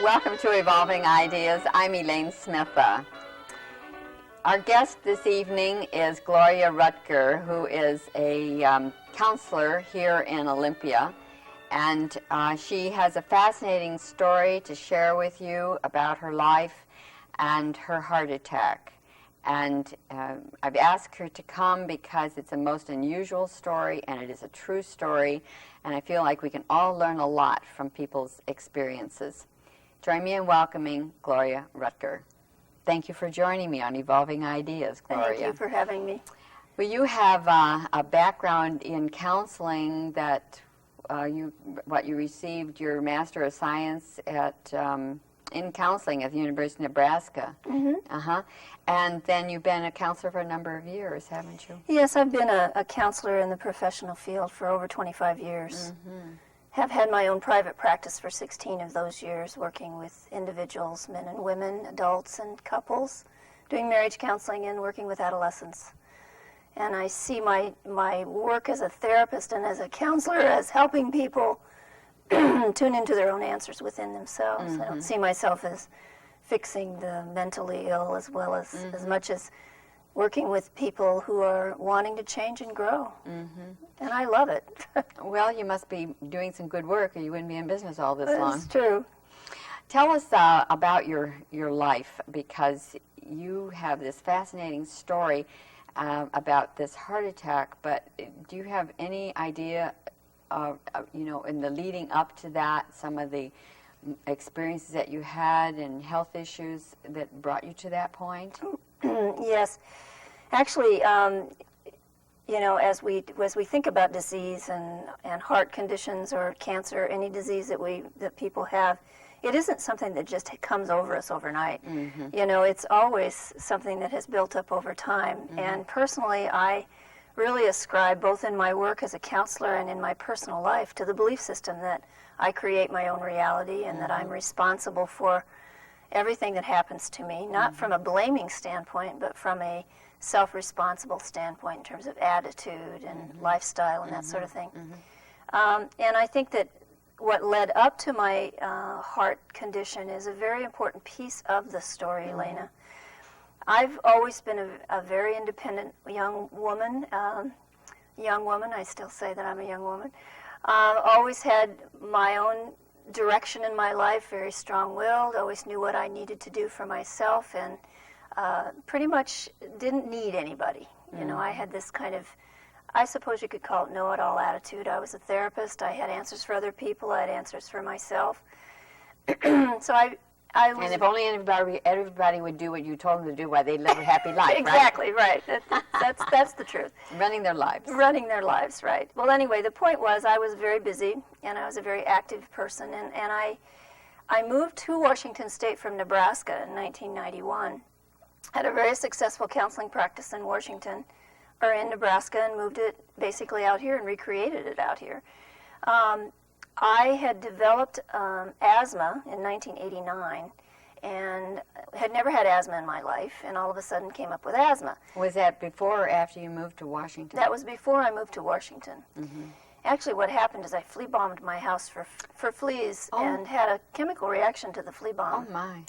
Welcome to Evolving Ideas. I'm Elaine Smith. Our guest this evening is Gloria Rutger, who is a counselor here in Olympia. And she has a fascinating story to share with you about her life and her heart attack. And I've asked her to come because it's a most unusual story and it is a true story. And I feel like we can all learn a lot from people's experiences. Join me in welcoming Gloria Rutger. Thank you for joining me on Evolving Ideas, Gloria. Thank you for having me. Well, you have a background in counseling that you received your Master of Science at in counseling at the University of Nebraska. Mm-hmm. And then you've been a counselor for a number of years, haven't you? Yes, I've been a counselor in the professional field for over 25 years. Mm-hmm. Have had my own private practice for 16 of those years, working with individuals, men and women, adults and couples, doing marriage counseling and working with adolescents. And I see my work as a therapist and as a counselor as helping people tune into their own answers within themselves. Mm-hmm. I don't see myself as fixing the mentally ill as well as much as working with people who are wanting to change and grow. Mm-hmm. And I love it. Well, you must be doing some good work or you wouldn't be in business all this long. That's true. Tell us about your life, because you have this fascinating story about this heart attack, but do you have any idea, in the leading up to that, some of the experiences that you had and health issues that brought you to that point? Yes. Actually, as we think about disease and heart conditions or cancer, any disease that people have, it isn't something that just comes over us overnight. Mm-hmm. It's always something that has built up over time. Mm-hmm. And personally, I really ascribe, both in my work as a counselor and in my personal life, to the belief system that I create my own reality and that I'm responsible for everything that happens to me, not from a blaming standpoint, but from a self-responsible standpoint in terms of attitude and lifestyle and that sort of thing. And I think that what led up to my heart condition is a very important piece of the story, Elena. I've always been a very independent young woman. I still say that I'm a young woman. Always had my own direction in my life, very strong-willed, always knew what I needed to do for myself, and pretty much didn't need anybody. I had this kind of, I suppose you could call it know-it-all attitude. I was a therapist. I had answers for other people. I had answers for myself. So I was... And if only everybody would do what you told them to do, why they'd live a happy life, Exactly, right. That's the truth. Running their lives. Running their lives, right. Well, anyway, the point was I was very busy, and I was a very active person, and I moved to Washington State from Nebraska in 1991. Had a very successful counseling practice in Nebraska, and moved it basically out here and recreated it out here. I had developed asthma in 1989 and had never had asthma in my life, and all of a sudden came up with asthma. Was that before or after you moved to Washington? That was before I moved to Washington. Mm-hmm. Actually, what happened is I flea bombed my house for fleas and had a chemical reaction to the flea bomb. Oh, my.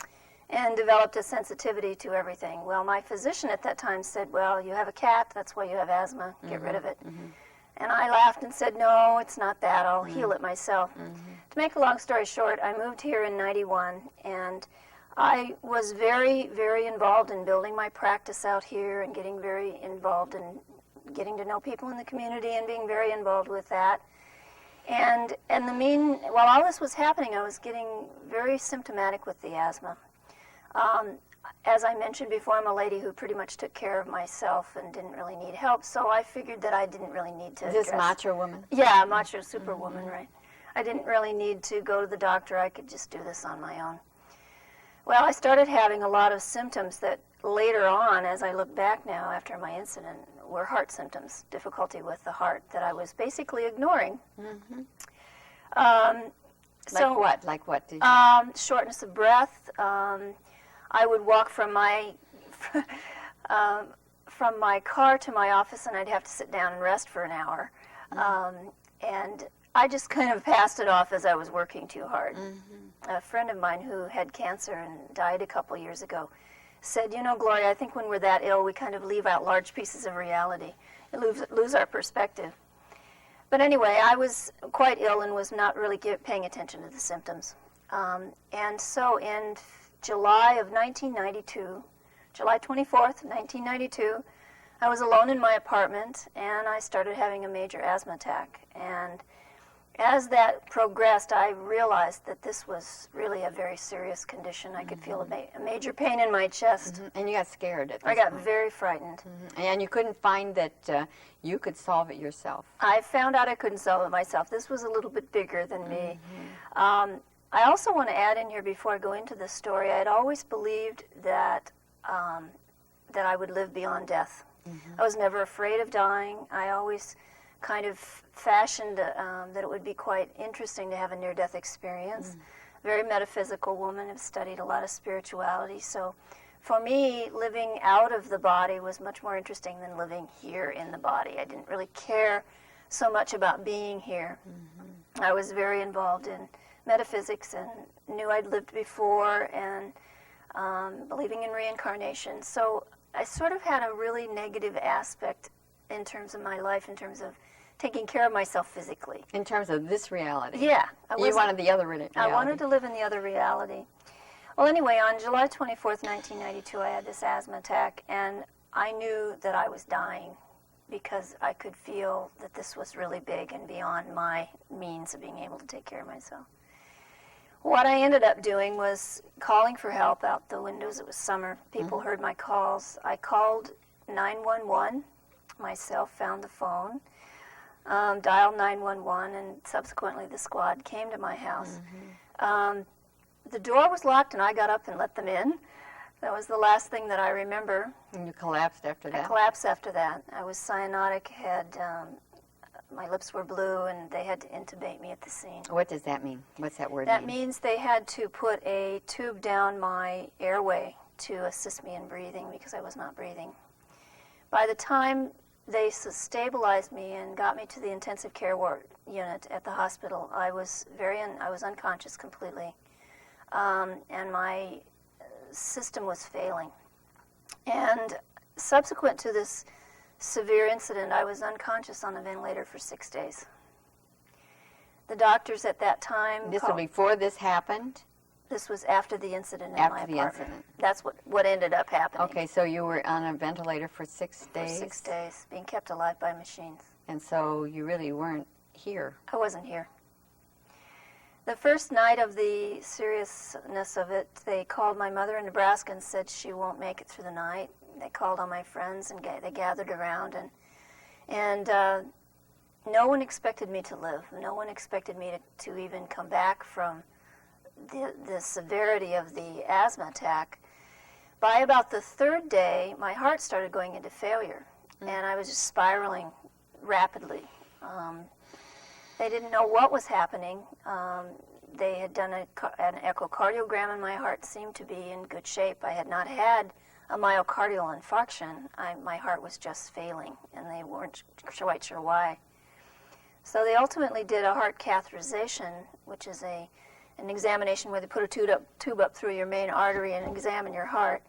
And developed a sensitivity to everything. Well, my physician at that time said, well, you have a cat, that's why you have asthma, get rid of it. Mm-hmm. And I laughed and said, no, it's not that, I'll heal it myself. To make a long story short, I moved here in 91, and I was very, very involved in building my practice out here and getting very involved in getting to know people in the community and being very involved with that. And while all this was happening, I was getting very symptomatic with the asthma. As I mentioned before, I'm a lady who pretty much took care of myself and didn't really need help, so I figured that I didn't really need to This macho woman? Yeah, macho superwoman, right. I didn't really need to go to the doctor. I could just do this on my own. Well, I started having a lot of symptoms that later on, as I look back now after my incident, were heart symptoms, difficulty with the heart that I was basically ignoring. Like what? Did you... Shortness of breath. I would walk from my car to my office, and I'd have to sit down and rest for an hour. And I just kind of passed it off as I was working too hard. A friend of mine who had cancer and died a couple years ago said, you know, Gloria, I think when we're that ill, we kind of leave out large pieces of reality, lose our perspective. But anyway, I was quite ill and was not really paying attention to the symptoms. And so in July of 1992, July 24th, 1992, I was alone in my apartment, and I started having a major asthma attack. And as that progressed, I realized that this was really a very serious condition. I could feel a major pain in my chest. And you got scared at this I got point. very frightened. And you couldn't find that you could solve it yourself. I found out I couldn't solve it myself. This was a little bit bigger than me. I also want to add in here before I go into this story, I had always believed that that I would live beyond death. I was never afraid of dying. I always kind of fashioned that it would be quite interesting to have a near-death experience. Very metaphysical woman, have studied a lot of spirituality. So for me, living out of the body was much more interesting than living here in the body. I didn't really care so much about being here. I was very involved in metaphysics and knew I'd lived before and believing in reincarnation. So I sort of had a really negative aspect in terms of my life, in terms of taking care of myself physically. In terms of this reality. Yeah. You wanted the other reality. I wanted to live in the other reality. Well, anyway, on July 24th, 1992, I had this asthma attack, and I knew that I was dying because I could feel that this was really big and beyond my means of being able to take care of myself. What I ended up doing was calling for help out the windows. It was summer. People heard my calls. I called 911 myself, found the phone, dialed 911, and subsequently the squad came to my house. The door was locked, and I got up and let them in. That was the last thing that I remember. And you collapsed after that? I collapsed after that. I was cyanotic, my lips were blue, and they had to intubate me at the scene. What does that mean? What's that word That mean? means they had to put a tube down my airway to assist me in breathing because I was not breathing. By the time they stabilized me and got me to the intensive care ward unit at the hospital, I was unconscious completely, and my system was failing. And subsequent to this severe incident, I was unconscious on a ventilator for 6 days. The doctors at that time... This was before this happened? This was after the incident in my After apartment. the incident. That's what ended up happening. Okay, so you were on a ventilator for 6 days? For 6 days, being kept alive by machines. And so you really weren't here? I wasn't here. The first night of the seriousness of it, they called my mother in Nebraska and said she won't make it through the night. They called on my friends and they gathered around, and no one expected me to live. No one expected me to even come back from the severity of the asthma attack. By about the third day, my heart started going into failure, and I was just spiraling rapidly. They didn't know what was happening. They had done an echocardiogram, and my heart seemed to be in good shape. I had not had a myocardial infarction. My heart was just failing, and they weren't quite sure why. So they ultimately did a heart catheterization, which is an examination where they put a tube up through your main artery and examine your heart.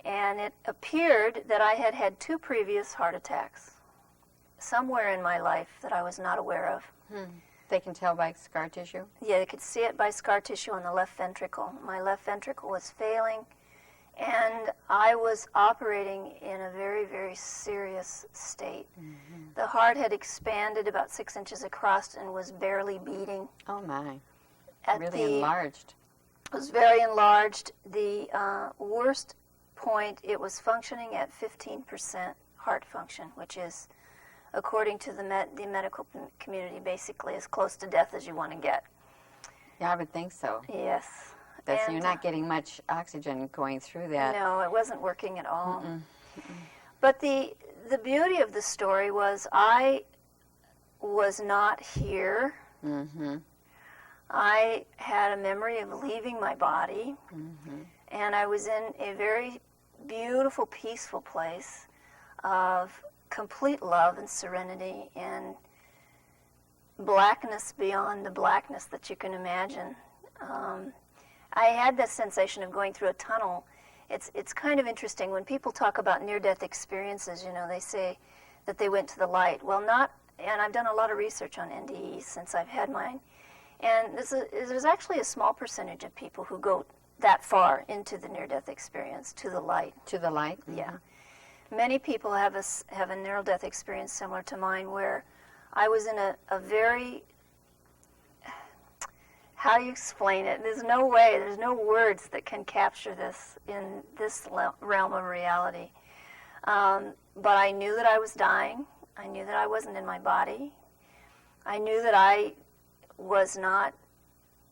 And it appeared that I had had 2 previous heart attacks somewhere in my life that I was not aware of. They can tell by scar tissue? Yeah, they could see it by scar tissue on the left ventricle. My left ventricle was failing, and I was operating in a very, very serious state. The heart had expanded about 6 inches across and was barely beating. Oh my, At really enlarged. It was very enlarged. The worst point, it was functioning at 15% heart function, which is, according to the medical community, basically as close to death as you want to get. Yeah, I would think so. Yes. So you're not getting much oxygen going through that. No, it wasn't working at all. But the beauty of the story was I was not here. I had a memory of leaving my body, and I was in a very beautiful, peaceful place of complete love and serenity, and blackness beyond the blackness that you can imagine. I had this sensation of going through a tunnel. It's kind of interesting when people talk about near-death experiences. You know, they say that they went to the light. Well, not. And I've done a lot of research on NDEs since I've had mine. And there's actually a small percentage of people who go that far into the near-death experience, to the light. To the light? Mm-hmm. Yeah. Many people have a near-death experience similar to mine, where I was in a very, how do you explain it? There's no way, there's no words that can capture this in this realm of reality. But I knew that I was dying. I knew that I wasn't in my body. I knew that I was not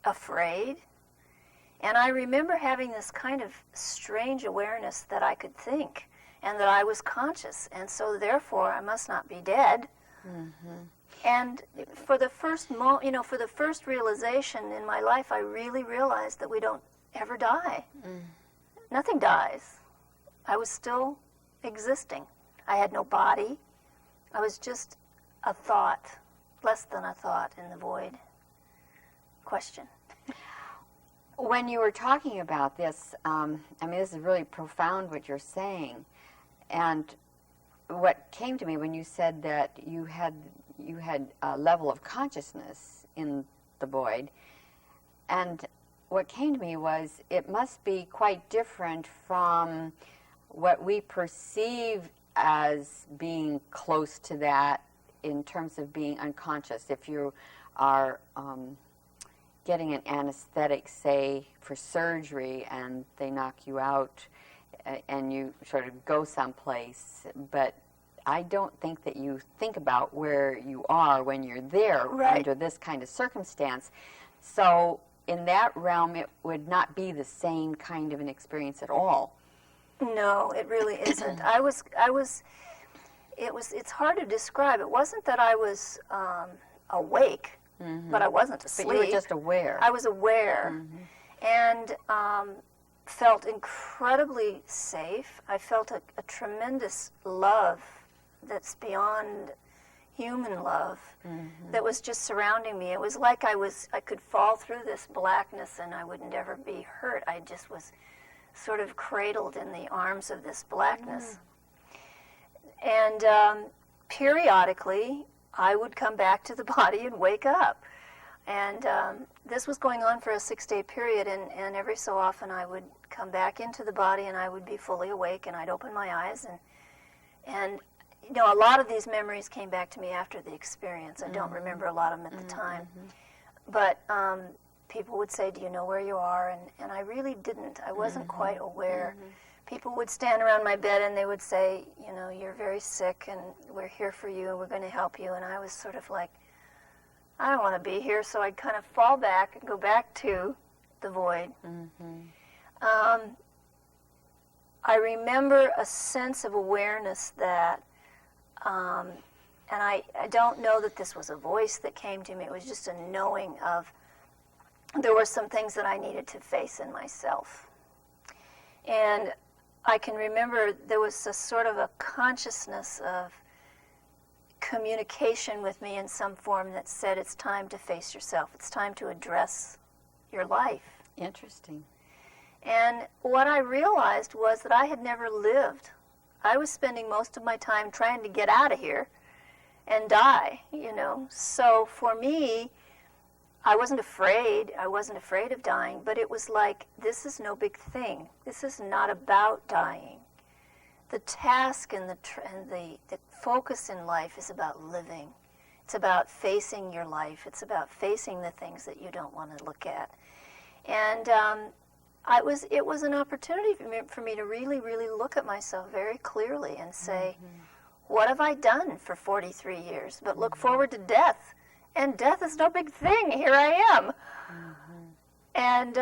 afraid. And I remember having this kind of strange awareness that I could think and that I was conscious, and so therefore I must not be dead. Mm-hmm. And for the first for the first realization in my life, I really realized that we don't ever die. Mm. Nothing dies. I was still existing. I had no body. I was just a thought, less than a thought in the void. Question. When you were talking about this, I mean, this is really profound what you're saying. And what came to me when you said that you had a level of consciousness in the void, and what came to me was it must be quite different from what we perceive as being close to that in terms of being unconscious. If you are getting an anesthetic, say, for surgery, and they knock you out and you sort of go someplace, but I don't think that you think about where you are when you're there. Right. Under this kind of circumstance. So in that realm, it would not be the same kind of an experience at all. No, it really isn't. It's hard to describe. It wasn't that I was awake, mm-hmm. but I wasn't asleep. But you were just aware. I was aware, mm-hmm. and felt incredibly safe. I felt a tremendous love that's beyond human love, mm-hmm. that was just surrounding me. It was like I could fall through this blackness and I would never be hurt. I just was sort of cradled in the arms of this blackness. Mm. And periodically, I would come back to the body and wake up. And this was going on for a 6-day period, and every so often I would come back into the body and I would be fully awake, and I'd open my eyes, and you know, a lot of these memories came back to me after the experience. I don't remember a lot of them at the time. But people would say, do you know where you are? And I really didn't. I wasn't quite aware. People would stand around my bed and they would say, you know, you're very sick and we're here for you and we're going to help you. And I was sort of like, I don't want to be here. So I'd kind of fall back and go back to the void. I remember a sense of awareness that and I don't know that this was a voice that came to me. It was just a knowing of there were some things that I needed to face in myself. And I can remember there was a sort of a consciousness of communication with me in some form that said it's time to face yourself. It's time to address your life. Interesting. And what I realized was that I had never lived. I was spending most of my time trying to get out of here and die, you know. So for me, I wasn't afraid. I wasn't afraid of dying, but it was like, this is no big thing. This is not about dying. The task and the focus in life is about living. It's about facing your life. It's about facing the things that you don't want to look at. And it was an opportunity for me to really, really look at myself very clearly and say, what have I done for 43 years? But look forward to death. And death is no big thing. Here I am. And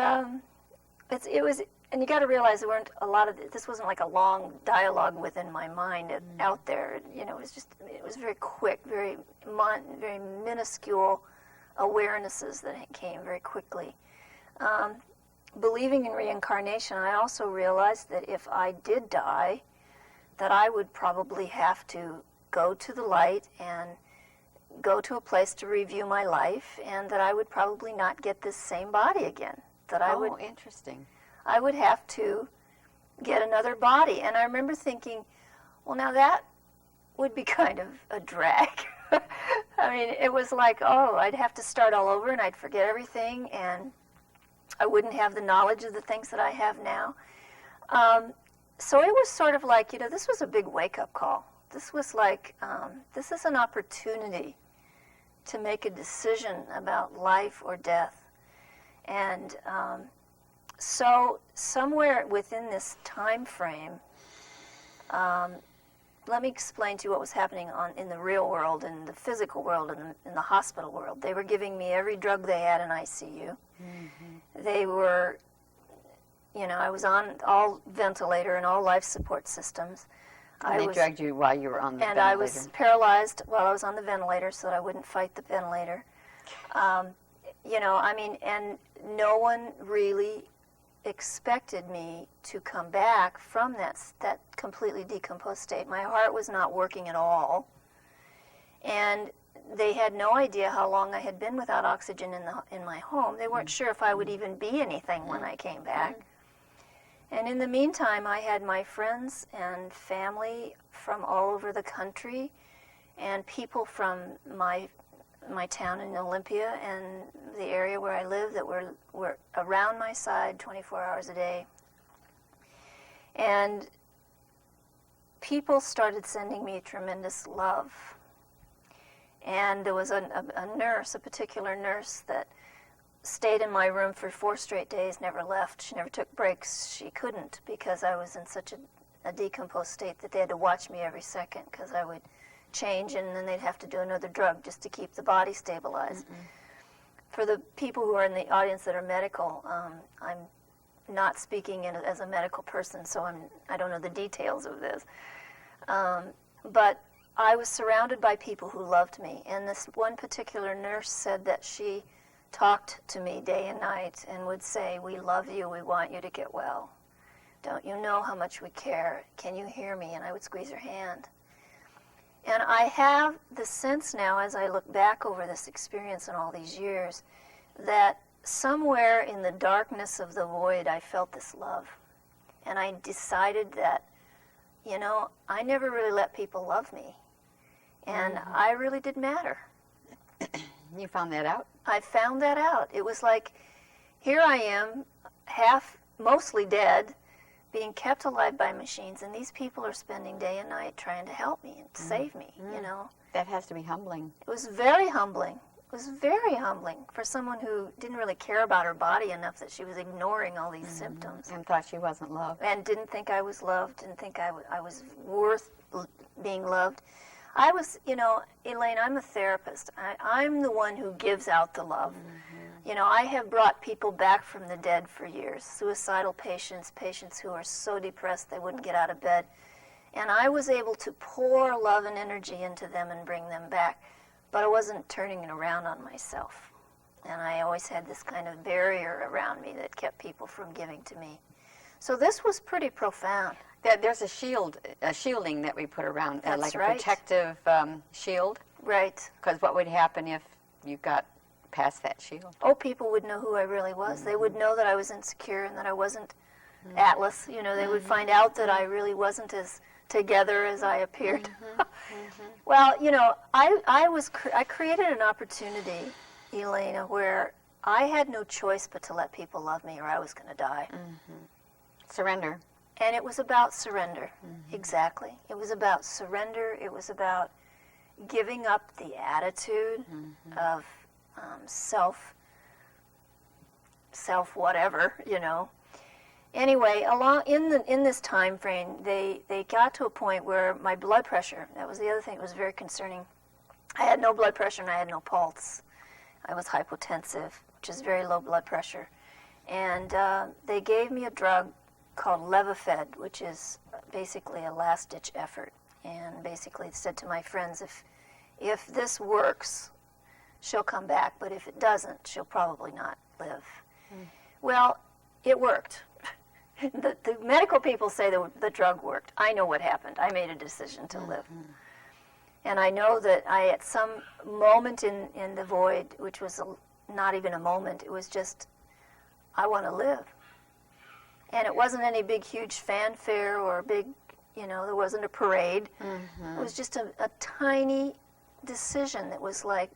it was, and you got to realize there weren't a lot of, this wasn't like a long dialogue within my mind out there. You know, it was very quick, very minuscule awarenesses that came very quickly. Believing in reincarnation, I also realized that if I did die, that I would probably have to go to the light and go to a place to review my life, and that I would probably not get this same body again. That Interesting. I would have to get another body. And I remember thinking, well, now that would be kind of a drag. I mean, it was like, oh, I'd have to start all over, and I'd forget everything, and I wouldn't have the knowledge of the things that I have now. So it was sort of like, this was a big wake-up call. This was like, this is an opportunity to make a decision about life or death. And so somewhere within this time frame, let me explain to you what was happening in the real world, in the physical world, in the hospital world. They were giving me every drug they had in ICU. Mm-hmm. They were, I was on all ventilator and all life support systems. And they drugged you while you were on the ventilator. And I was paralyzed while I was on the ventilator so that I wouldn't fight the ventilator. And no one really expected me to come back from that completely decomposed state. My heart was not working at all. And they had no idea how long I had been without oxygen in my home. They weren't sure if I would even be anything when I came back. And in the meantime, I had my friends and family from all over the country and people from my town in Olympia and the area where I live that were around my side 24 hours a day. And people started sending me tremendous love. And there was a nurse, a particular nurse, that stayed in my room for 4 straight days, never left. She never took breaks. She couldn't, because I was in such a decomposed state that they had to watch me every second, because I would change and then they'd have to do another drug just to keep the body stabilized. Mm-hmm. For the people who are in the audience that are medical, I'm not speaking as a medical person, so I don't know the details of this. But I was surrounded by people who loved me, and this one particular nurse said that she talked to me day and night and would say, "We love you, we want you to get well. Don't you know how much we care? Can you hear me?" And I would squeeze her hand. And I have the sense now, as I look back over this experience in all these years, that somewhere in the darkness of the void I felt this love. And I decided that, I never really let people love me. And mm-hmm. I really did matter. You found that out? I found that out. It was like, here I am, mostly dead, being kept alive by machines, and these people are spending day and night trying to help me and save me, That has to be humbling. It was very humbling. It was very humbling for someone who didn't really care about her body enough that she was ignoring all these symptoms. And thought she wasn't loved. And didn't think I was loved, didn't think I was worth being loved. I was, Elaine, I'm a therapist. I'm the one who gives out the love. Mm-hmm. I have brought people back from the dead for years, suicidal patients who are so depressed they wouldn't get out of bed. And I was able to pour love and energy into them and bring them back. But I wasn't turning it around on myself. And I always had this kind of barrier around me that kept people from giving to me. So this was pretty profound. There's a shielding that we put around, like right. A protective shield. Right. Because what would happen if you got past that shield? Oh, people would know who I really was. Mm-hmm. They would know that I was insecure and that I wasn't Atlas. They would find out that I really wasn't as together as I appeared. Mm-hmm. Mm-hmm. Well, I created an opportunity, Elena, where I had no choice but to let people love me or I was going to die. Mm-hmm. Surrender. And it was about surrender, exactly. It was about surrender. It was about giving up the attitude of self whatever, Anyway, in this time frame, they got to a point where my blood pressure, that was the other thing that was very concerning. I had no blood pressure and I had no pulse. I was hypotensive, which is very low blood pressure. And they gave me a drug called Levofed, which is basically a last-ditch effort. And basically it said to my friends, if this works, she'll come back, but if it doesn't, she'll probably not live. Well, it worked. The medical people say the drug worked. I know what happened. I made a decision to live. And I know that I, at some moment in the void, which was not even a moment, it was just, I want to live. And it wasn't any big, huge fanfare or big, there wasn't a parade. It was just a tiny decision that was like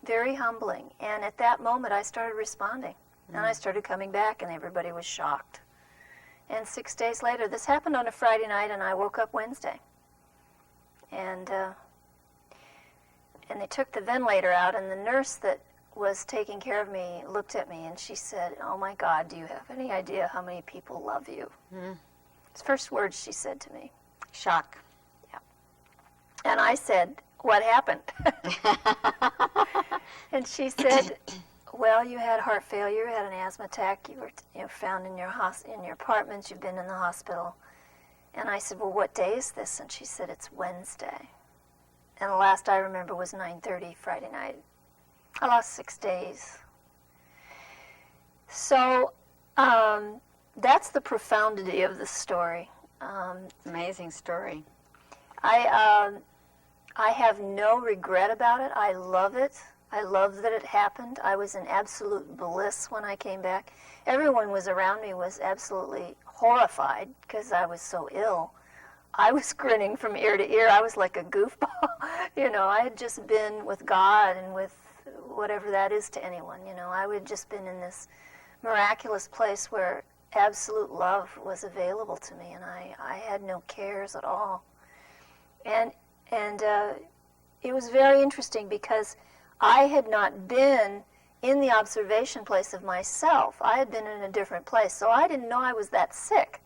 very humbling. And at that moment, I started responding. And I started coming back, and everybody was shocked. And 6 days later, this happened on a Friday night, and I woke up Wednesday. And they took the ventilator out, and the nurse that was taking care of me looked at me, and she said, "Oh my God, do you have any idea how many people love you?" It's the first words she said to me. Shock. Yeah. And I said, "What happened?" And she said, "Well, you had heart failure, you had an asthma attack, you were found in your apartment, you've been in the hospital." And I said, "Well, what day is this?" And she said, "It's Wednesday." And the last I remember was 9:30 Friday night. I lost 6 days. So that's the profundity of the story. Amazing story. I have no regret about it. I love it. I love that it happened. I was in absolute bliss when I came back. Everyone was around me was absolutely horrified because I was so ill. I was grinning from ear to ear. I was like a goofball. I had just been with God and with whatever that is to anyone. I had just been in this miraculous place where absolute love was available to me, and I had no cares at all. And it was very interesting because I had not been in the observation place of myself. I had been in a different place, so I didn't know I was that sick.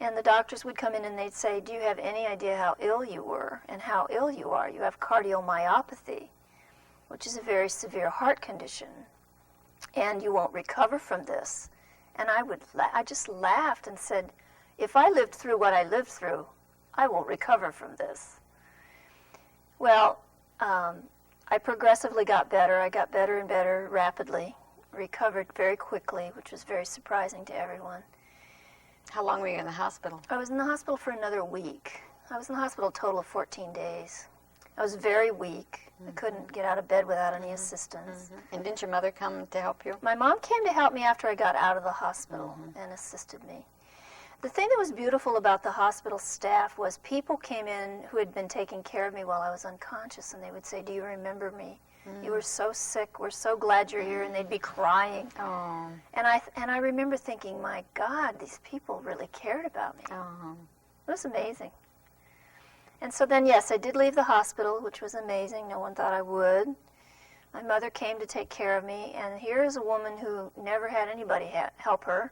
And the doctors would come in and they'd say, "Do you have any idea how ill you were and how ill you are? You have cardiomyopathy, which is a very severe heart condition, and you won't recover from this." And I just laughed and said, "If I lived through what I lived through, I will recover from this." Well, I progressively got better. I got better and better rapidly, recovered very quickly, which was very surprising to everyone. How long were you in the hospital? I was in the hospital for another week. I was in the hospital a total of 14 days. I was very weak. I couldn't get out of bed without any assistance. And didn't your mother come to help you? My mom came to help me after I got out of the hospital and assisted me. The thing that was beautiful about the hospital staff was people came in who had been taking care of me while I was unconscious, and they would say, "Do you remember me? You were so sick. We're so glad you're here." And they'd be crying. Oh. And I remember thinking, my God, these people really cared about me. Oh. It was amazing. And so then, yes, I did leave the hospital, which was amazing. No one thought I would. My mother came to take care of me, and here is a woman who never had anybody help her,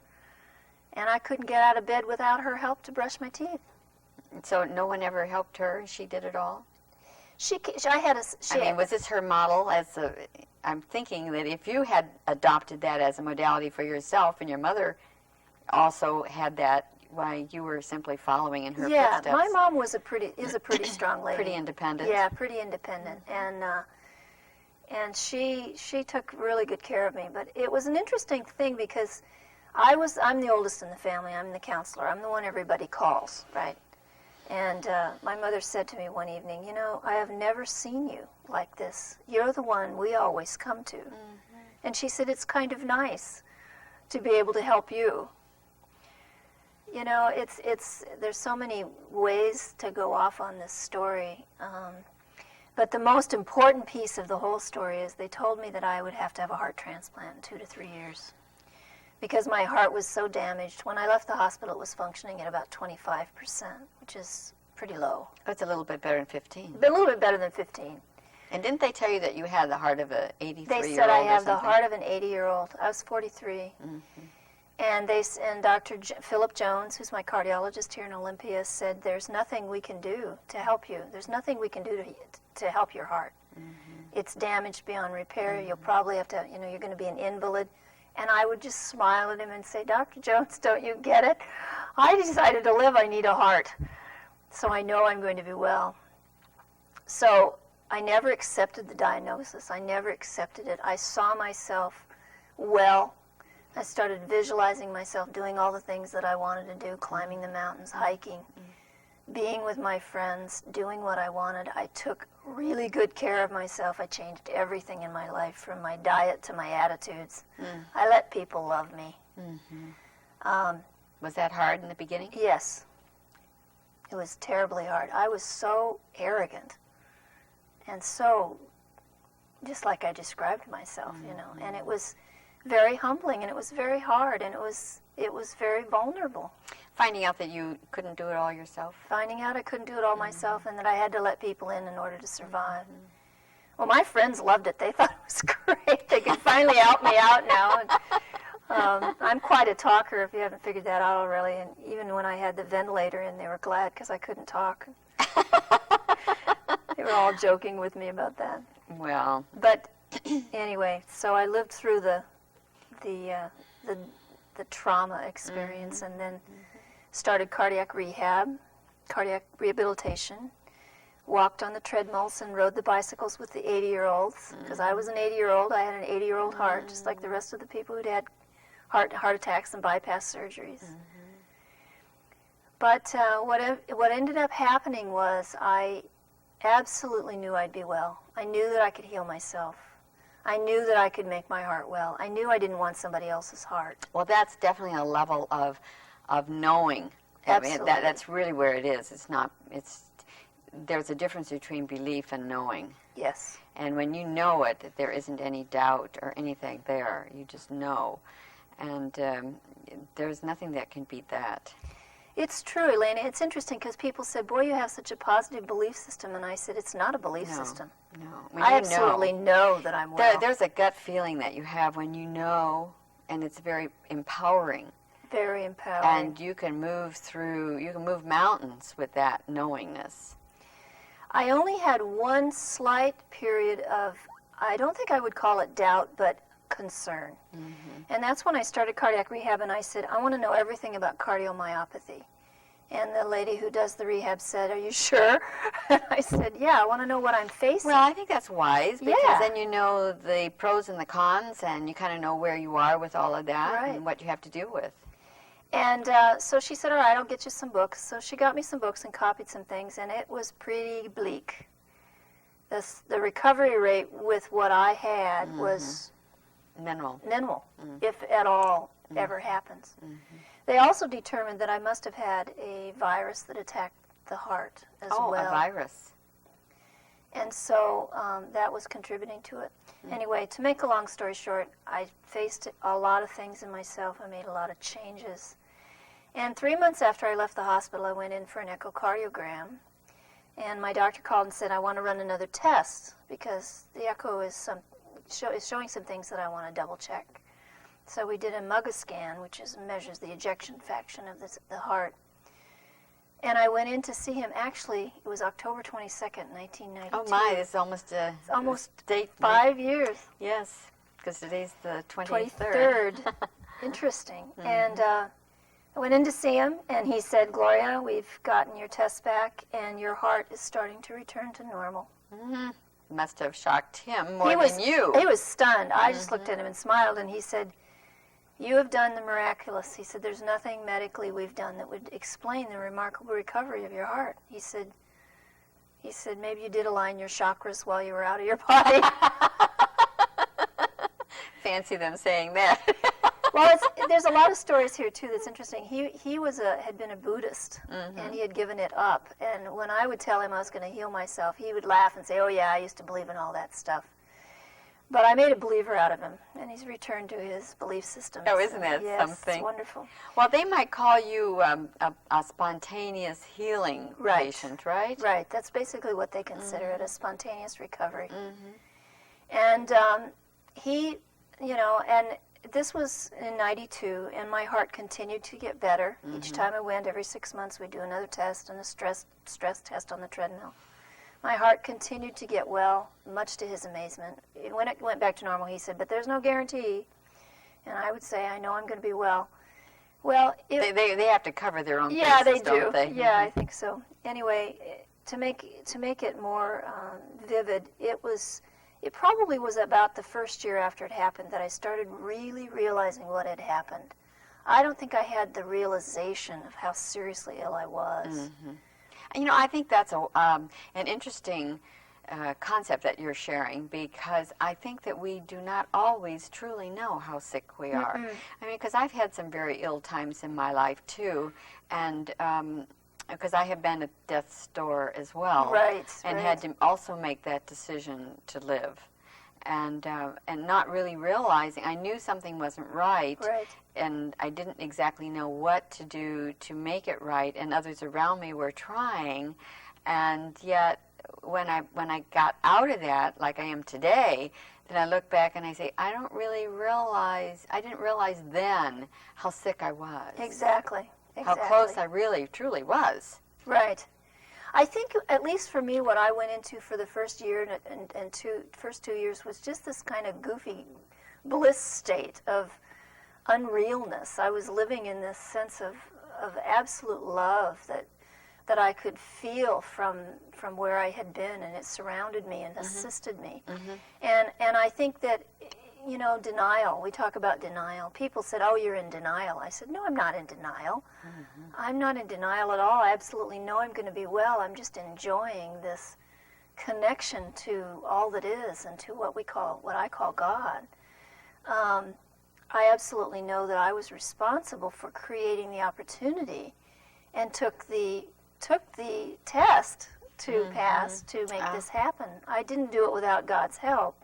and I couldn't get out of bed without her help to brush my teeth. So no one ever helped her? She did it all? I mean, was this her model? I'm thinking that if you had adopted that as a modality for yourself, and your mother also had that, why, you were simply following in her footsteps. Yeah, my mom is a pretty strong lady. Pretty independent. Yeah, pretty independent, and she took really good care of me. But it was an interesting thing because I'm the oldest in the family. I'm the counselor. I'm the one everybody calls, right? And my mother said to me one evening, "I have never seen you like this. You're the one we always come to." And she said, "It's kind of nice to be able to help you." There's so many ways to go off on this story. But the most important piece of the whole story is they told me that I would have to have a heart transplant in 2 to 3 years because my heart was so damaged. When I left the hospital, it was functioning at about 25%, which is pretty low. It's a little bit better than 15. But a little bit better than 15. And didn't they tell you that you had the heart of an 83-year-old? They said I have the heart of an 80-year-old. I was 43. And Dr. Philip Jones, who's my cardiologist here in Olympia, said, "There's nothing we can do to help you. There's nothing we can do to help your heart. It's damaged beyond repair. You'll probably have to, you're going to be an invalid." And I would just smile at him and say, "Dr. Jones, don't you get it? I decided to live. I need a heart. So I know I'm going to be well." So I never accepted the diagnosis. I never accepted it. I saw myself well. I started visualizing myself doing all the things that I wanted to do, climbing the mountains, hiking, being with my friends, doing what I wanted. I took really good care of myself. I changed everything in my life, from my diet to my attitudes. I let people love me. Was that hard in the beginning? Yes. It was terribly hard. I was so arrogant and so, just like I described myself, you know, and it was very humbling, and it was very hard, and it was very vulnerable. Finding out that you couldn't do it all yourself? Finding out I couldn't do it all myself, and that I had to let people in order to survive. Well, my friends loved it. They thought it was great. They could finally help me out now. And, I'm quite a talker, if you haven't figured that out already, and even when I had the ventilator in, they were glad because I couldn't talk. They were all joking with me about that. Well. But anyway, so I lived through the trauma experience, and then started cardiac rehab, cardiac rehabilitation, walked on the treadmills and rode the bicycles with the 80-year-olds, because I was an 80-year-old. I had an 80-year-old heart, just like the rest of the people who'd had heart attacks and bypass surgeries. But what ended up happening was I absolutely knew I'd be well. I knew that I could heal myself. I knew that I could make my heart well. I knew I didn't want somebody else's heart. Well, that's definitely a level of knowing. Absolutely. I mean, that's really where it is. There's a difference between belief and knowing. Yes. And when you know it, there isn't any doubt or anything there. You just know. And there's nothing that can beat that. It's true, Elaine. It's interesting because people said, boy, you have such a positive belief system. And I said, it's not a belief system. No. I absolutely know that I'm well. There's a gut feeling that you have when you know, and it's very empowering. Very empowering. And you can move mountains with that knowingness. I only had one slight period of, I don't think I would call it doubt, but concern. And that's when I started cardiac rehab, and I said, I want to know everything about cardiomyopathy. And the lady who does the rehab said, are you sure? And I said, yeah, I want to know what I'm facing. Well, I think that's wise, because Yeah. then you know the pros and the cons, and you kind of know where you are with all of that, Right. and what you have to deal with. And so she said, all right, I'll get you some books. So she got me some books and copied some things, and it was pretty bleak. The recovery rate with what I had was minimal, if at all ever happens. They also determined that I must have had a virus that attacked the heart as well. Oh, a virus. And so that was contributing to it. Anyway, to make a long story short, I faced a lot of things in myself. I made a lot of changes. And 3 months after I left the hospital, I went in for an echocardiogram. And my doctor called and said, I want to run another test, because the echo is showing some things that I want to double check. So we did a MUGA scan, which measures the ejection fraction of the heart. And I went in to see him. Actually, it was October 22nd, 1992. Oh my, it's almost It's almost date. 5 years. Yes, because today's the 23rd. 23rd. Interesting. And I went in to see him, and he said, Gloria, we've gotten your tests back, and your heart is starting to return to normal. Must have shocked him more than you. He was stunned. I just looked at him and smiled, and he said, you have done the miraculous. He said, there's nothing medically we've done that would explain the remarkable recovery of your heart. He said, maybe you did align your chakras while you were out of your body. Fancy them saying that. Well, there's a lot of stories here, too, that's interesting. He had been a Buddhist, and he had given it up. And when I would tell him I was going to heal myself, he would laugh and say, oh, yeah, I used to believe in all that stuff. But I made a believer out of him, and he's returned to his belief system. Oh, isn't that something? Yes, wonderful. Well, they might call you a spontaneous healing patient, right? Right. That's basically what they consider it, a spontaneous recovery. And he, and this was in 92, and my heart continued to get better. Each time I went, every 6 months, we'd do another test and a stress test on the treadmill. My heart continued to get well, much to his amazement. When it went back to normal, he said, but there's no guarantee. And I would say, I know I'm going to be well. Well, they have to cover their own yeah, bases, they do. Don't they? Yeah, I think so. Anyway, to make it more vivid, it probably was about the first year after it happened that I started really realizing what had happened. I don't think I had the realization of how seriously ill I was. You know, I think that's an interesting concept that you're sharing, because I think that we do not always truly know how sick we are. I mean, because I've had some very ill times in my life too, and because I have been at death's door as well, and had to also make that decision to live, and not really realizing, I knew something wasn't right, and I didn't exactly know what to do to make it right, and others around me were trying, and yet when I got out of that, like I am today, then I look back and I say, I didn't realize then how sick I was. Exactly. How close I really, truly was. Right. I think, at least for me, what I went into for the first year and first 2 years was just this kind of goofy bliss state of unrealness. I was living in this sense of absolute love that I could feel from where I had been, and it surrounded me and assisted me. And I think that, you know, denial, we talk about denial. People said, oh, you're in denial. I said, no, I'm not in denial. I'm not in denial at all. I absolutely know I'm going to be well. I'm just enjoying this connection to all that is and to what I call God. I absolutely know that I was responsible for creating the opportunity and took the test to pass to make this happen. I didn't do it without God's help.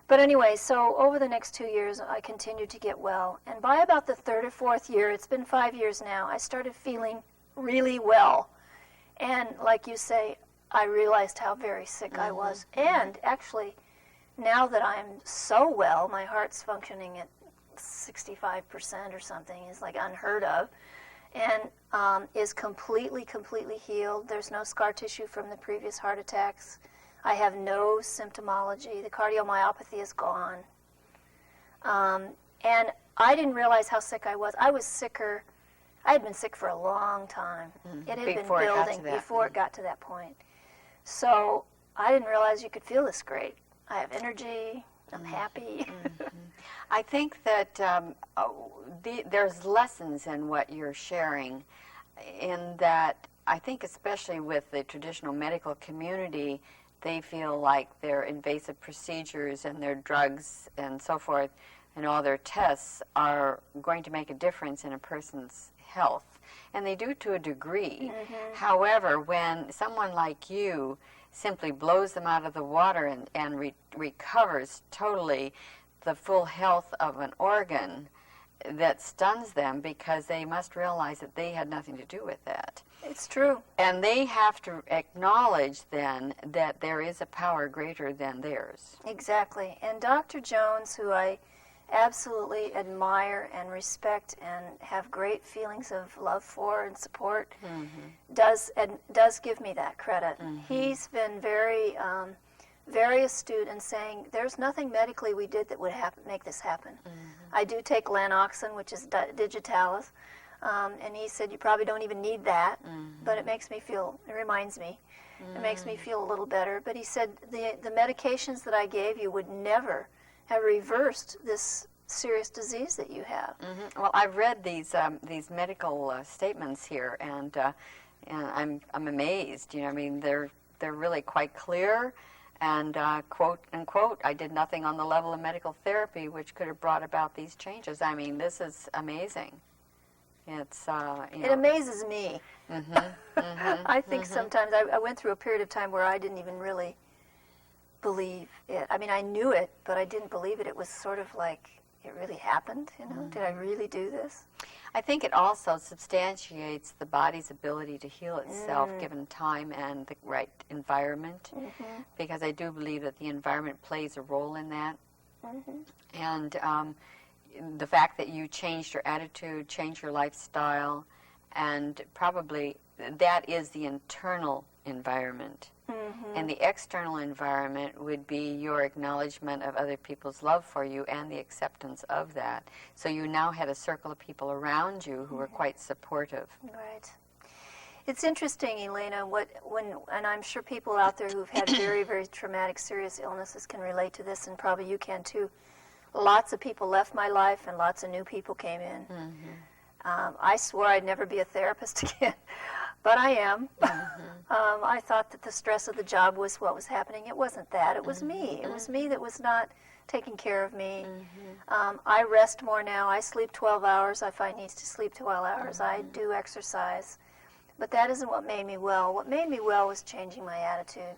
But anyway, so over the next 2 years, I continued to get well. And by about the third or fourth year, it's been 5 years now, I started feeling really well. And like you say, I realized how very sick I was. And actually, now that I'm so well, my heart's functioning at 65% or something, is like unheard of, and is completely healed. There's no scar tissue from the previous heart attacks. I have no symptomology. The cardiomyopathy is gone. And I didn't realize how sick I was. I was sicker. I had been sick for a long time. It had been building before it got to that point. So I didn't realize you could feel this great. I have energy. I'm happy. I think that there's lessons in what you're sharing, in that I think especially with the traditional medical community, they feel like their invasive procedures and their drugs and so forth and all their tests are going to make a difference in a person's health. And they do to a degree. However, when someone like you simply blows them out of the water and recovers totally the full health of an organ, that stuns them, because they must realize that they had nothing to do with that. It's true. And they have to acknowledge then that there is a power greater than theirs. Exactly. And Dr. Jones, who I absolutely admire and respect and have great feelings of love for and support, does give me that credit. He's been very astute in saying there's nothing medically we did that would make this happen. I do take Lanoxin, which is digitalis, and he said you probably don't even need that, but it makes me feel, it reminds me, it makes me feel a little better. But he said the medications that I gave you would never have reversed this serious disease that you have. Well, I've read these medical statements here, and I'm amazed. You know, I mean, they're really quite clear. And quote unquote, I did nothing on the level of medical therapy which could have brought about these changes. I mean, this is amazing. It's it amazes me. I think sometimes I went through a period of time where I didn't even really believe it. I mean, I knew it, but I didn't believe it. It was sort of like it really happened. You know, did I really do this? I think it also substantiates the body's ability to heal itself given time and the right environment, because I do believe that the environment plays a role in that. And the fact that you changed your attitude, changed your lifestyle, and probably that is the internal environment. And the external environment would be your acknowledgement of other people's love for you and the acceptance of that. So you now had a circle of people around you who were quite supportive. Right. It's interesting, Elena, and I'm sure people out there who've had very, very traumatic, serious illnesses can relate to this, and probably you can too. Lots of people left my life and lots of new people came in. I swore I'd never be a therapist again. but I am. I thought that the stress of the job was what was happening. It wasn't that. It was me. It was me that was not taking care of me. I rest more now. I sleep 12 hours. If I need to sleep 12 hours, I do exercise. But that isn't what made me well. What made me well was changing my attitude.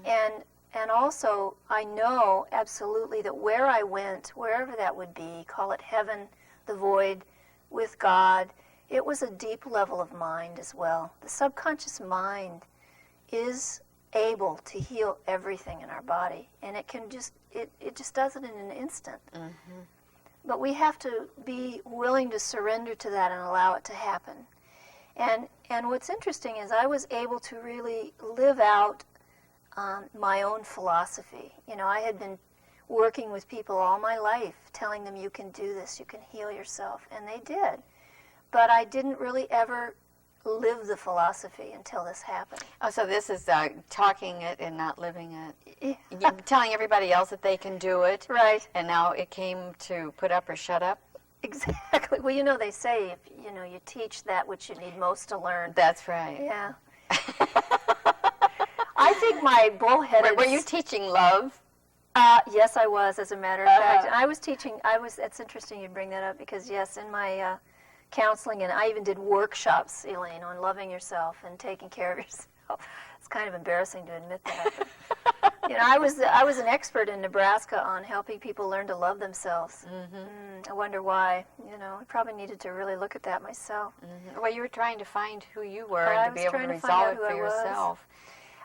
And also, I know absolutely that where I went, wherever that would be, call it heaven, the void, with God, it was a deep level of mind as well. The subconscious mind is able to heal everything in our body, and it can just, it just does it in an instant. But we have to be willing to surrender to that and allow it to happen. And what's interesting is I was able to really live out my own philosophy. You know, I had been working with people all my life, telling them you can do this, you can heal yourself, and they did. But I didn't really ever live the philosophy until this happened. Oh, so this is talking it and not living it. You're telling everybody else that they can do it. Right. And now it came to put up or shut up. Exactly. Well, you know, they say, if you teach that which you need most to learn. That's right. Yeah. I think my bullheaded... Were you teaching love? Yes, I was, as a matter of fact. And I was teaching, it's interesting you bring that up, because yes, in my counseling, and I even did workshops, Elaine, on loving yourself and taking care of yourself. It's kind of embarrassing to admit that. But, I was an expert in Nebraska on helping people learn to love themselves. I wonder why. I probably needed to really look at that myself. Well, you were trying to find who you were and to be able to resolve it for yourself.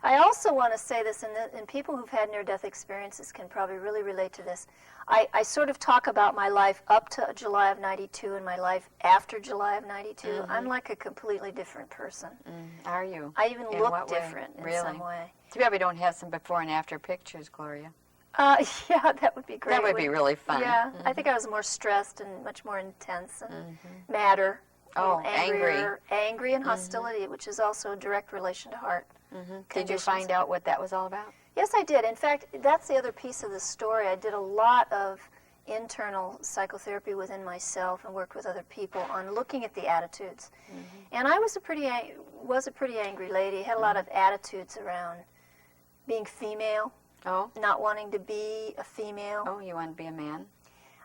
I also want to say this, and people who've had near-death experiences can probably really relate to this. I sort of talk about my life up to July of 92 and my life after July of 92. I'm like a completely different person. Are you? I even look different in some way. Too bad we don't have some before and after pictures, Gloria. Yeah, that would be great. That would be really fun. Yeah, I think I was more stressed and much more intense and madder. Oh, angry and hostility, which is also a direct relation to heart. Did you find out what that was all about? Yes, I did. In fact, that's the other piece of the story. I did a lot of internal psychotherapy within myself and worked with other people on looking at the attitudes. And I was a pretty angry lady. Had a lot of attitudes around being female, not wanting to be a female. Oh, you wanted to be a man?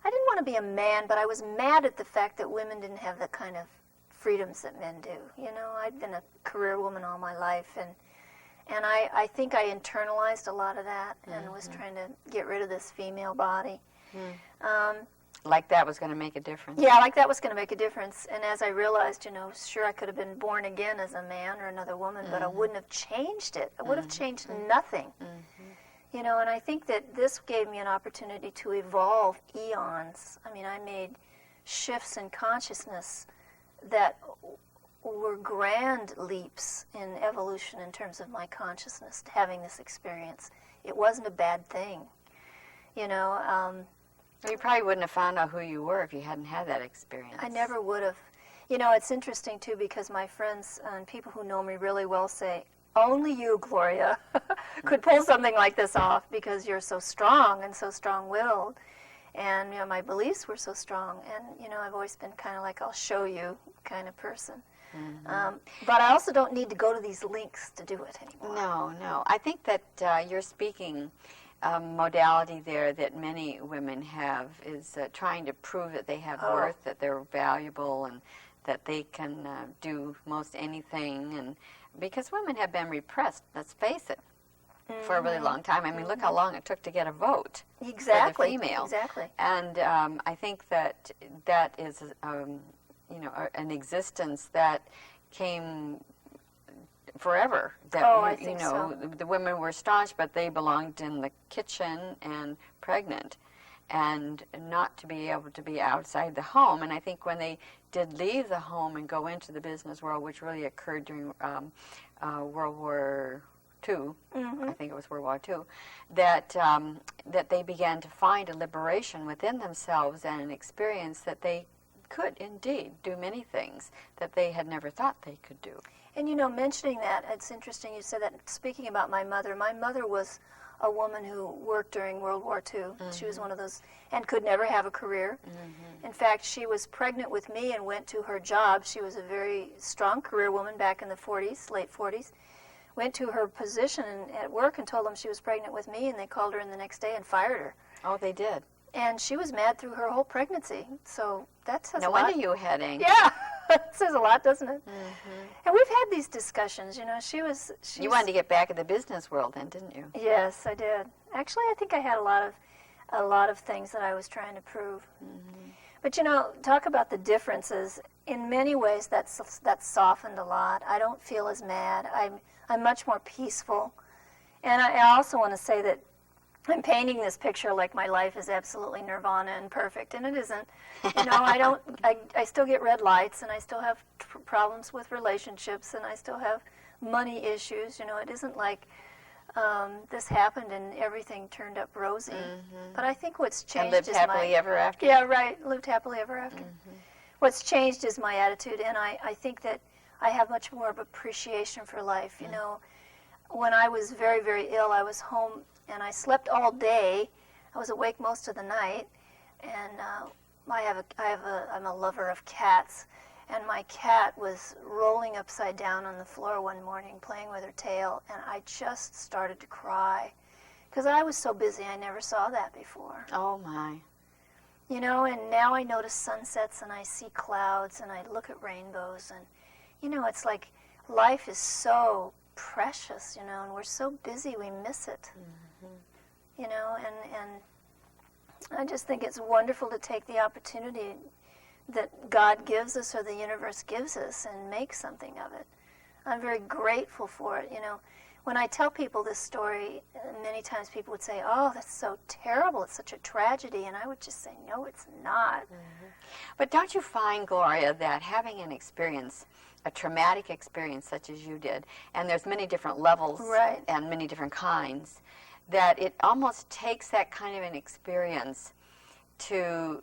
I didn't want to be a man, but I was mad at the fact that women didn't have the kind of freedoms that men do. I'd been a career woman all my life, and I think I internalized a lot of that and was trying to get rid of this female body. Like that was going to make a difference. Yeah, like that was going to make a difference. And as I realized, sure, I could have been born again as a man or another woman, but I wouldn't have changed it. I would have changed nothing. And I think that this gave me an opportunity to evolve eons. I mean, I made shifts in consciousness that were grand leaps in evolution in terms of my consciousness, having this experience. It wasn't a bad thing. You probably wouldn't have found out who you were if you hadn't had that experience. I never would have. It's interesting, too, because my friends and people who know me really well say, only you, Gloria, could pull something like this off because you're so strong and so strong-willed. And, my beliefs were so strong. And, I've always been kind of like, I'll show you kind of person. But I also don't need to go to these links to do it anymore. No. I think that you're speaking modality there that many women have is trying to prove that they have worth, that they're valuable, and that they can do most anything. And because women have been repressed, let's face it, for a really long time. I mean, look how long it took to get a vote for the female. Exactly. And I think that is, an existence that came forever. That, I think so. The women were staunch, but they belonged in the kitchen and pregnant, and not to be able to be outside the home. And I think when they did leave the home and go into the business world, which really occurred during World War II, I think it was World War II, that they began to find a liberation within themselves and an experience that they could indeed do many things that they had never thought they could do. And mentioning that, it's interesting you said that. Speaking about my mother was a woman who worked during World War II. Mm-hmm. She was one of those, and could never have a career. Mm-hmm. In fact, she was pregnant with me and went to her job. She was a very strong career woman back in the 40s, late 40s. Went to her position at work and told them she was pregnant with me, and they called her in the next day and fired her. Oh, they did? And she was mad through her whole pregnancy. So that says a lot. No wonder you were heading. Yeah, it says a lot, doesn't it? Mm-hmm. And we've had these discussions. You wanted to get back in the business world then, didn't you? Yes, I did. Actually, I think I had a lot of things that I was trying to prove. Mm-hmm. But talk about the differences. In many ways, that's softened a lot. I don't feel as mad. I'm much more peaceful. And I also want to say that I'm painting this picture like my life is absolutely nirvana and perfect, and it isn't. I still get red lights, and I still have problems with relationships, and I still have money issues. It isn't like this happened and everything turned up rosy. Mm-hmm. But I think what's changed and lived happily ever after. Yeah, right. Lived happily ever after. Mm-hmm. What's changed is my attitude, and I think that I have much more of appreciation for life. Mm-hmm. When I was very, very ill, I was home and I slept all day. I was awake most of the night, and I'm a lover of cats, and my cat was rolling upside down on the floor one morning playing with her tail, and I just started to cry because I was so busy. I never saw that before. Oh my. And now I notice sunsets and I see clouds and I look at rainbows, and it's like life is so precious, and we're so busy we miss it. Mm-hmm. And I just think it's wonderful to take the opportunity that God gives us or the universe gives us and make something of it. I'm very grateful for it. When I tell people this story, many times people would say, "Oh, that's so terrible, it's such a tragedy," and I would just say, "No, it's not." Mm-hmm. But don't you find, Gloria, that having an experience, a traumatic experience such as you did, and there's many different levels right. and many different kinds, that it almost takes that kind of an experience to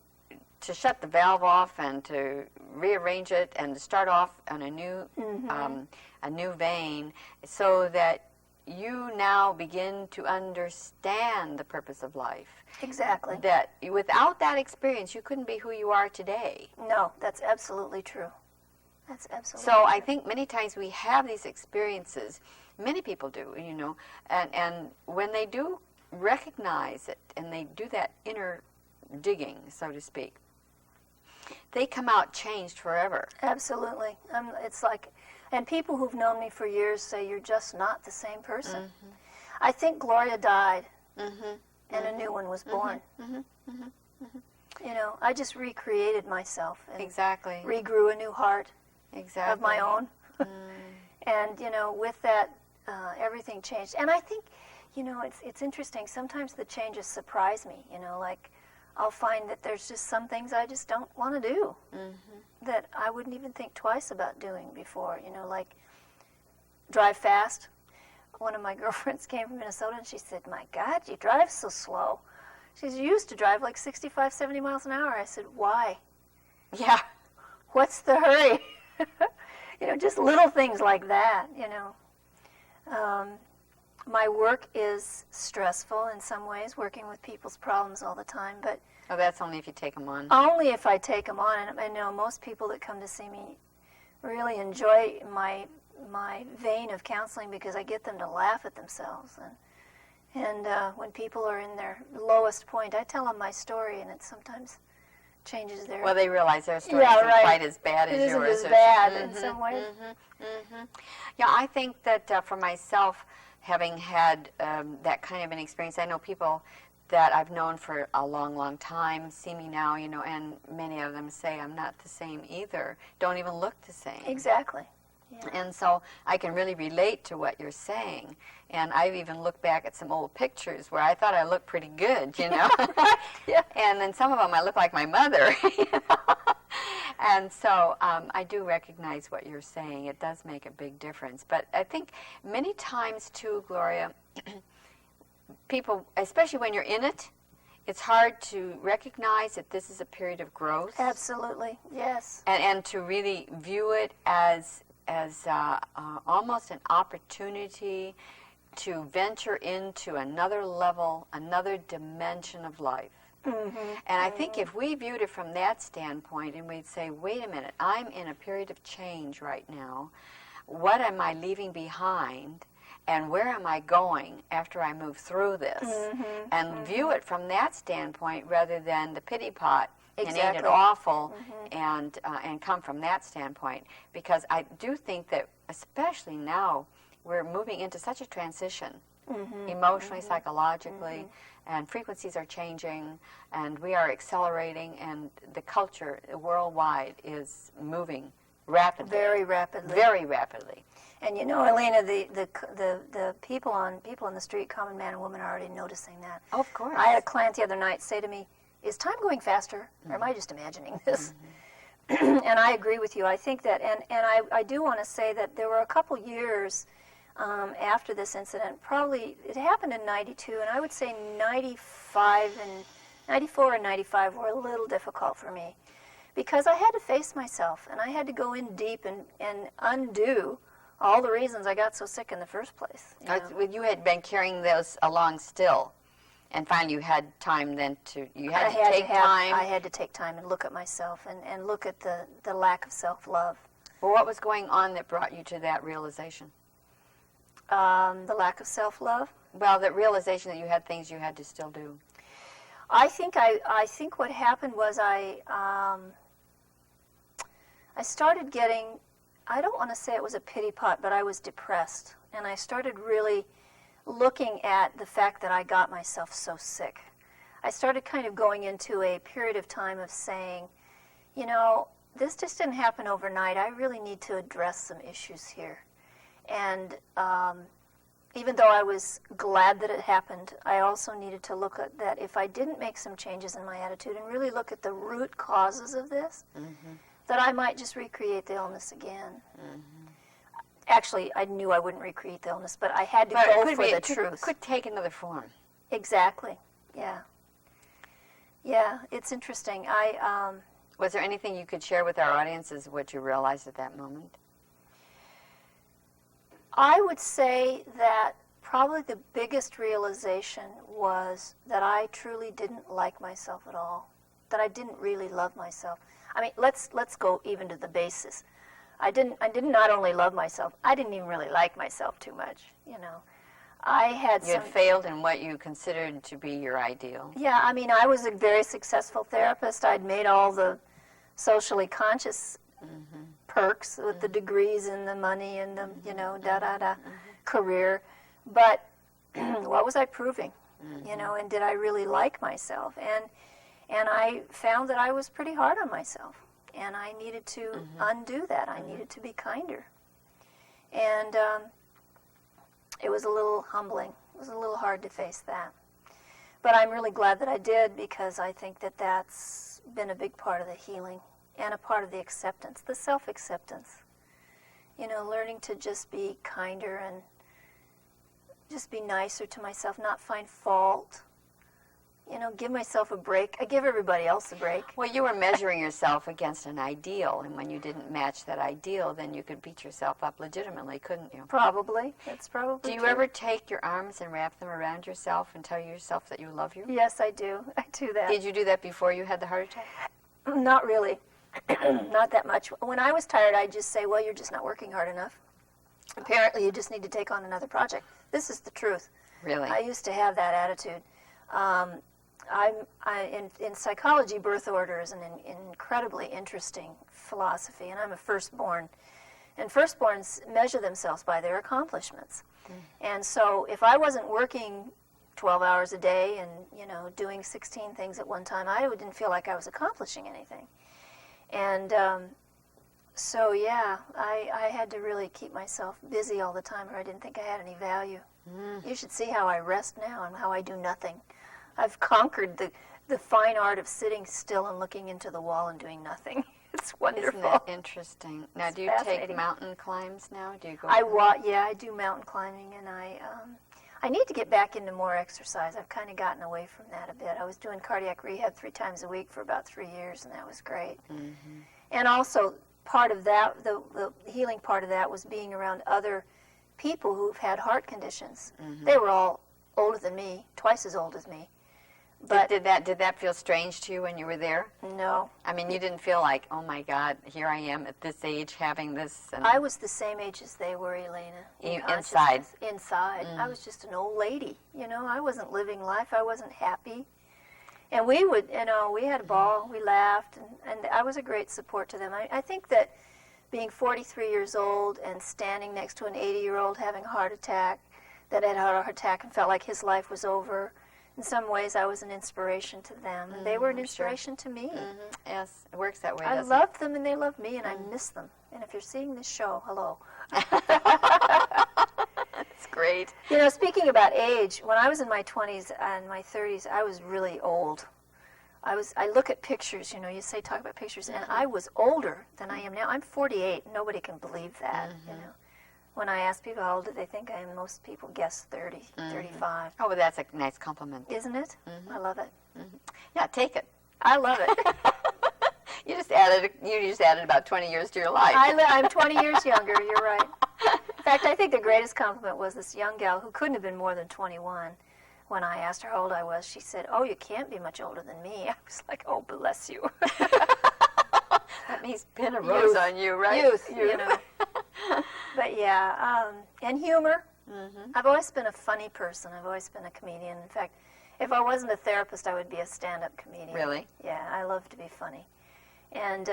shut the valve off and to rearrange it and to start off on a new vein, so that you now begin to understand the purpose of life. Exactly. That without that experience, you couldn't be who you are today. No, that's absolutely true. That's absolutely So true. I think many times we have these experiences, many people do, and when they do recognize it and they do that inner digging, so to speak, they come out changed forever. Absolutely. It's like, and people who've known me for years say, "You're just not the same person." Mm-hmm. I think Gloria died, mm-hmm. and a new one was born. Mm-hmm. Mm-hmm. Mm-hmm. I just recreated myself and exactly regrew a new heart exactly of my own. And with that, everything changed. And I think, it's interesting. Sometimes the changes surprise me. Like I'll find that there's just some things I just don't want to do. Mm-hmm. That I wouldn't even think twice about doing before. Like drive fast. One of my girlfriends came from Minnesota and she said, "My God, you drive so slow." She said, "You used to drive like 65, 70 miles an hour." I said, "Why?" Yeah. What's the hurry? Just little things like that, My work is stressful in some ways, working with people's problems all the time, but... Oh, that's only if you take them on. Only if I take them on, and I know most people that come to see me really enjoy my vein of counseling because I get them to laugh at themselves. And when people are in their lowest point, I tell them my story, and it sometimes changes their... Well, they realize their story isn't quite as bad as yours. It isn't as bad in some ways. Mm-hmm, mm-hmm. Yeah, I think that for myself, having had that kind of an experience, I know people that I've known for a long, long time see me now, and many of them say I'm not the same either, don't even look the same. Exactly. Yeah. And so I can really relate to what you're saying. And I've even looked back at some old pictures where I thought I looked pretty good, Yeah. And then some of them I look like my mother, And so I do recognize what you're saying. It does make a big difference. But I think many times too, Gloria, people, especially when you're in it, it's hard to recognize that this is a period of growth. Absolutely, yes. And to really view it as almost an opportunity to venture into another level, another dimension of life. And I think if we viewed it from that standpoint and we'd say, wait a minute, I'm in a period of change right now. What am I leaving behind? And where am I going after I move through this? And view it from that standpoint rather than the pity pot. Exactly. And ain't it awful? And come from that standpoint. Because I do think that, especially now, we're moving into such a transition, emotionally, psychologically, and frequencies are changing, and we are accelerating, and the culture worldwide is moving rapidly. Very rapidly. Very rapidly. And you know, Elena, the people on the street, common man and woman, are already noticing that. Oh, of course. I had a client the other night say to me, "Is time going faster, or am I just imagining this?" And I agree with you. I think that, and I do want to say that there were a couple years after this incident. Probably it happened in '92, and I would say '95 and '94 and '95 were a little difficult for me because I had to face myself, and I had to go in deep and undo all the reasons I got so sick in the first place. You had been carrying those along still, and finally you had time then to, I had to take time and look at myself and look at the lack of self-love. Well, what was going on that brought you to that realization? The lack of self-love? Well, that realization that you had things you had to still do. I think what happened was I started getting, I don't want to say it was a pity pot, but I was depressed. And I started really looking at the fact that I got myself so sick. I started kind of going into a period of time of saying, you know, this just didn't happen overnight. I really need to address some issues here. And even though I was glad that it happened, I also needed to look at that if I didn't make some changes in my attitude and really look at the root causes of this, that I might just recreate the illness again. Actually, I knew I wouldn't recreate the illness, but I had to go for the truth. It could take another form. Exactly. Yeah. Yeah, it's interesting. Was there anything you could share with our audience as what you realized at that moment? I would say that probably the biggest realization was that I truly didn't like myself at all, that I didn't really love myself. I mean, let's go even to the basis. I didn't not only love myself, I didn't even really like myself too much, you know. You had failed in what you considered to be your ideal. Yeah, I mean, I was a very successful therapist. I'd made all the socially conscious perks with the degrees and the money and the, you know, career. But what was I proving? You know, and did I really like myself? And I found that I was pretty hard on myself. And I needed to undo that. I needed to be kinder. And it was a little humbling. It was a little hard to face that. But I'm really glad that I did, because I think that that's been a big part of the healing and a part of the acceptance, the self-acceptance. You know, learning to just be kinder and just be nicer to myself, not find fault. You know, give myself a break. I give everybody else a break. Well, you were measuring yourself against an ideal, and when you didn't match that ideal, then you could beat yourself up legitimately, couldn't you? Probably. That's probably Do you true. ever take your arms and wrap them around yourself and tell yourself that you love you? Yes, I do. I do that. Did you do that before you had the heart attack? Not really. Not that much. When I was tired, I'd just say, well, you're just not working hard enough. Apparently, you just need to take on another project. This is the truth. Really? I used to have that attitude. In psychology, birth order is an incredibly interesting philosophy, and I'm a firstborn. And firstborns measure themselves by their accomplishments. And so if I wasn't working 12 hours a day and, you know, doing 16 things at one time, I didn't feel like I was accomplishing anything. And so, yeah, I had to really keep myself busy all the time, or I didn't think I had any value. You should see how I rest now and how I do nothing. I've conquered the fine art of sitting still and looking into the wall and doing nothing. It's wonderful. Isn't that interesting? Now, do you take mountain climbs now? Do you go? I do mountain climbing, and I need to get back into more exercise. I've kind of gotten away from that a bit. I was doing cardiac rehab 3 times a week for about 3 years, and that was great. And also, part of that, the healing part of that was being around other people who've had heart conditions. They were all older than me, twice as old as me. But did that feel strange to you when you were there? No. I mean, you didn't feel like, oh my God, here I am at this age having this. And I was the same age as they were, Elena. Inside. Inside. I was just an old lady. You know, I wasn't living life. I wasn't happy. And we would, you know, we had a ball. We laughed, and I was a great support to them. I think that being 43 years old and standing next to an 80-year-old having a heart attack, that had a heart attack and felt like his life was over. In some ways, I was an inspiration to them, and they were an inspiration to me. Yes, it works that way, I doesn't love them, and they love me, and I miss them. And if you're seeing this show, hello. It's great. You know, speaking about age, when I was in my 20s and my 30s, I was really old. I look at pictures, you know, you say talk about pictures, and I was older than I am now. I'm 48. Nobody can believe that, you know. When I ask people how old do they think I am, most people guess 30, 35. Oh, well, that's a nice compliment. Isn't it? I love it. Yeah, take it. I love it. You just added about 20 years to your life. I'm 20 years younger, you're right. In fact, I think the greatest compliment was this young gal who couldn't have been more than 21. When I asked her how old I was, she said, "Oh, you can't be much older than me." I was like, "Oh, bless you." That means pin a rose on you, right? Youth, you know. But yeah, and humor. I've always been a funny person. I've always been a comedian. In fact, if I wasn't a therapist, I would be a stand-up comedian. Really? Yeah, I love to be funny. And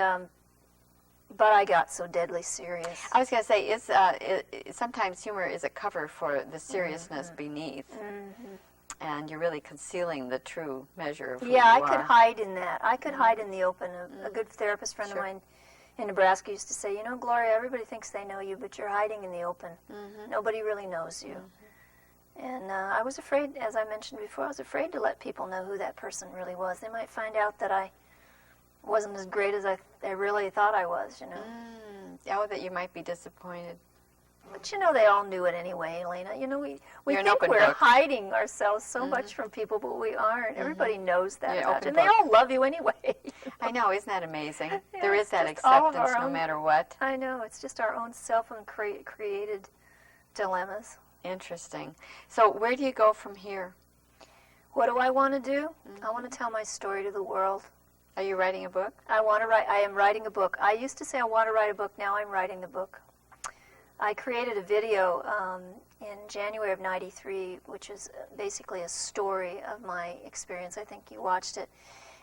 but I got so deadly serious. I was going to say, sometimes humor is a cover for the seriousness beneath. And you're really concealing the true measure of who you I are. could hide in that. I could hide in the open. A good therapist friend of mine in Nebraska used to say, you know, Gloria, everybody thinks they know you, but you're hiding in the open. Nobody really knows you. And I was afraid, as I mentioned before, I was afraid to let people know who that person really was. They might find out that I wasn't as great as I really thought I was, you know. Oh, that you might be disappointed. But you know, they all knew it anyway, Elena. You know, we You're an think open we're book. hiding ourselves so much from people, but we aren't. Everybody knows that You're about open you. And they book. all love you anyway. I know, isn't that amazing? Yeah, There is it's that just all of acceptance our no own- matter what. I know. It's just our own self-created dilemmas. Interesting. So where do you go from here? What do I want to do? I want to tell my story to the world. Are you writing a book? I am writing a book. I used to say I want to write a book. Now I'm writing the book. I created a video in January of '93, which is basically a story of my experience. I think you watched it.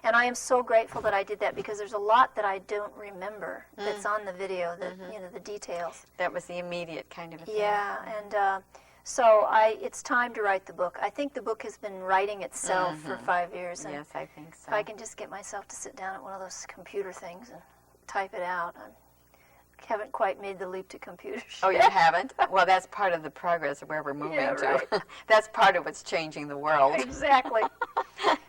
And I am so grateful that I did that, because there's a lot that I don't remember that's on the video, you know, the details. That was the immediate kind of a thing. Yeah, and so it's time to write the book. I think the book has been writing itself for 5 years. And Yes, I think so. if I can just get myself to sit down at one of those computer things and type it out. I haven't quite made the leap to computers. Oh, you haven't? Well, that's part of the progress of where we're moving Yeah, to. right. That's part of what's changing the world. Exactly.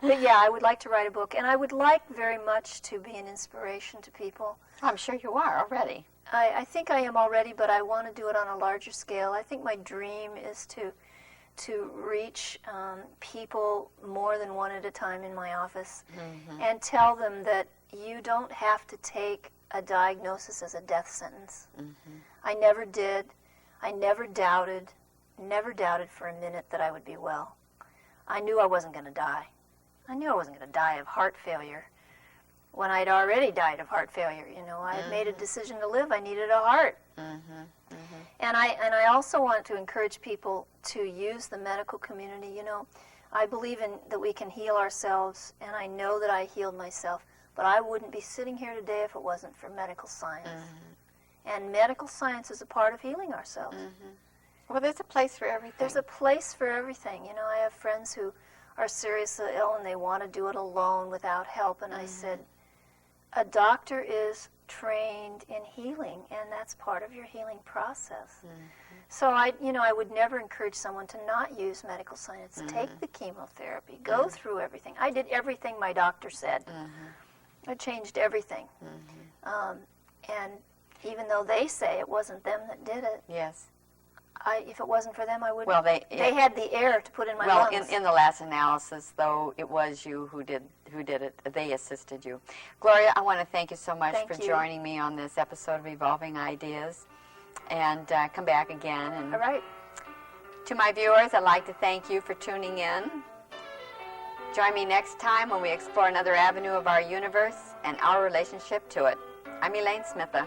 But yeah, I would like to write a book, and I would like very much to be an inspiration to people. I'm sure you are already. I think I am already, but I want to do it on a larger scale. I think my dream is to reach people more than one at a time in my office and tell them that you don't have to take a diagnosis as a death sentence. I never did. I never doubted for a minute that I would be well. I knew I wasn't going to die. I knew I wasn't going to die of heart failure when I'd already died of heart failure. You know, I had made a decision to live. I needed a heart. And I also want to encourage people to use the medical community. You know, I believe in that we can heal ourselves, and I know that I healed myself, but I wouldn't be sitting here today if it wasn't for medical science. And medical science is a part of healing ourselves. Well, there's a place for everything. There's a place for everything. You know, I have friends who are seriously ill and they want to do it alone without help, and I said, a doctor is trained in healing, and that's part of your healing process. So I would never encourage someone to not use medical science. Take the chemotherapy, go through everything. I did everything my doctor said. I changed everything. And even though they say it wasn't them that did it, Yes. If it wasn't for them, I wouldn't. Well, they had the air to put in my well, lungs. in the last analysis, though, it was you who did it. They assisted you. Gloria, I want to thank you so much Thank for you. joining me on this episode of Evolving Ideas. And come back again. And All right. to my viewers, I'd like to thank you for tuning in. Join me next time when we explore another avenue of our universe and our relationship to it. I'm Elaine Smitha.